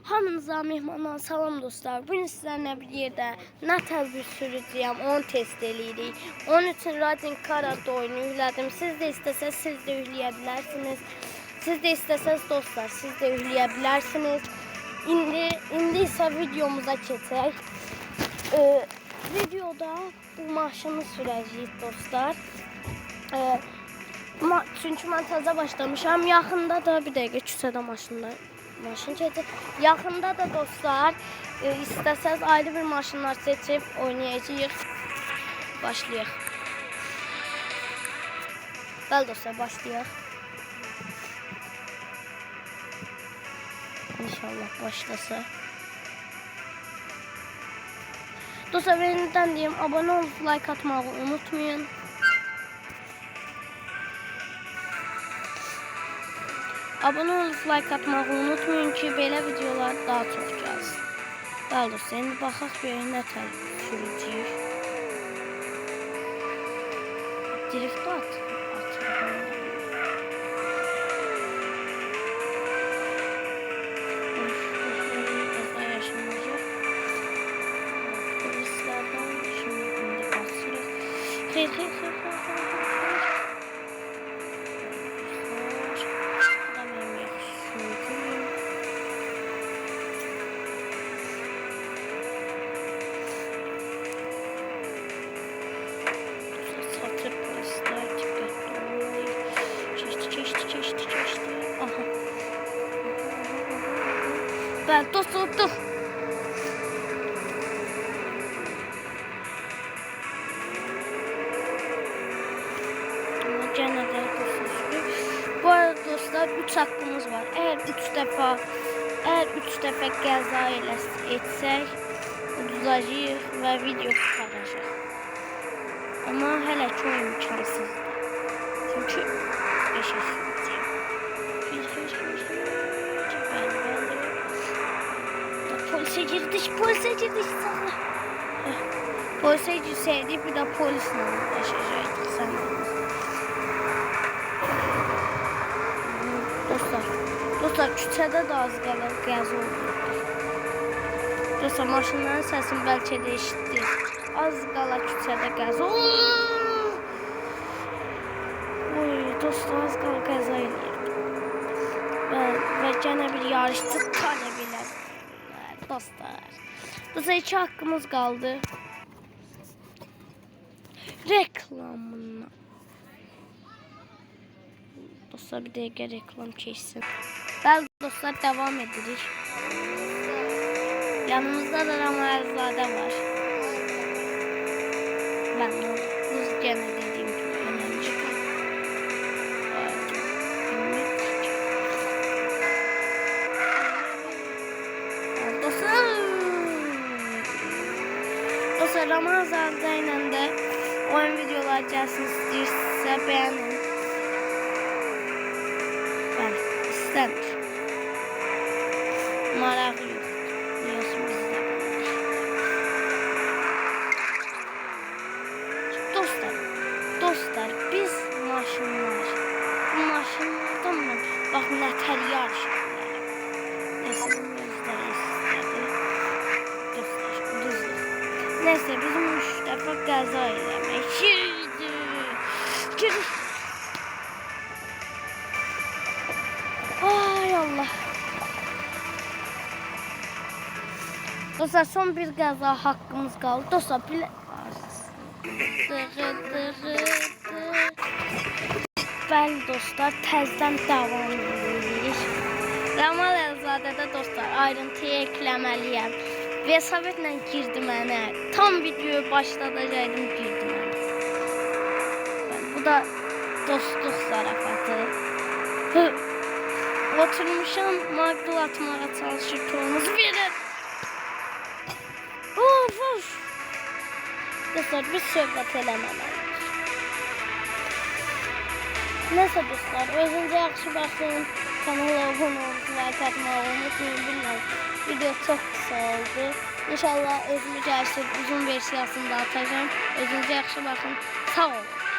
Hamınıza mehmandan salam dostlar. Bugün sizlerle bir yerde ne tədbir sürəcəyəm, onu test eləyirik. Onun için Radin Karate oyunu yüklədim. Siz de istəsəz siz de yükləyə bilərsiniz. Siz de istəsəz dostlar siz de yükləyə bilərsiniz. İndi isə videomuza keçək. Videoda bu maşını sürəcəyik dostlar. Çünkü ben taza başlamışam. Yaxında da bir dəqiqə küçədə maşın çəkir. Yaxında da dostlar istəsəz ayrı bir maşınlar seçib oynayacağıq. Başlayaq. Bəli dostlar, başlayaq. İnşallah başlasa. Dostlar, benden diyeyim, abone olup like atmayı unutmayın. Abone olup like atmayı unutmayın ki belə videolar daha çox gəlsin. Bəli dostlar, indi baxaq görək nə sürəcəyik. Drift at. Polislərdən şimdi indi basırıq. Xeyr. Keçdi. Aha. Bəli, dostlar, dur. Gene de dostlar. Bu arada dostlar 3 hakkımız var. Eğer 3 defa qəza etsək, udacağıq və video çıxaracaq. Ama hələ ki o imkansızdır. Çünkü polise girdik. Polise girseydik bir de polisle uğraşacaktık sanırım. Dostlar küçədə də az qalır qəza oldu. Dostlar, maşınların səsini bəlkə də eşitdik. Az qala küçədə qəza oldu. Dostlar, az qala qəza eləyirdi. Və gene bir yarışçı talebiyle. Dostlar, 2 hakkımız kaldı. Reklamına. Dostlar, bir dəqiqə reklam keçsin. Bəli dostlar, devam edirik. Yanımızda da Ramazade var. Ben de bu gene dediğim gibi önemli. Dostlar, Ramazade ile de oyun videolar gelsin istiyorsa beğenin. Ben istedim. Maraqlı yok. Biliyorsun bizde. Dostlar, biz bu maşınlardan mı? Bak, nətər yarışırlar. Neyse, bunu göstərir istədi. Dostlar, düzdür. Neyse, bizim 3 dəfə qəza eləmək. Giriş. Ay Allah. Dostlar, son bir qəza hakkımız kaldı. Dostlar, Bəli dostlar, təzdən davam edirik. Ramazadədə dostlar, ayrıntıya ekləməliyəm. Vəsavətlə girdi mənə. Tam videoyu başladacaqdım, girdi mənə. Bu da dostluq zarafatı. Oturmuşam, maqdul atmağa çalışır, torunuzu verir. Of. Dostlar, biz söhbət eləməliyik. Neyse dostlar, özünüze yaxşı baxın. Kanala abone olun, like atmayı unutmayın. Bilmem, video çok kısa oldu. İnşallah özümü gəlsin, uzun versiyasını da atacağım. Özünüze yaxşı baxın. Sağ olun.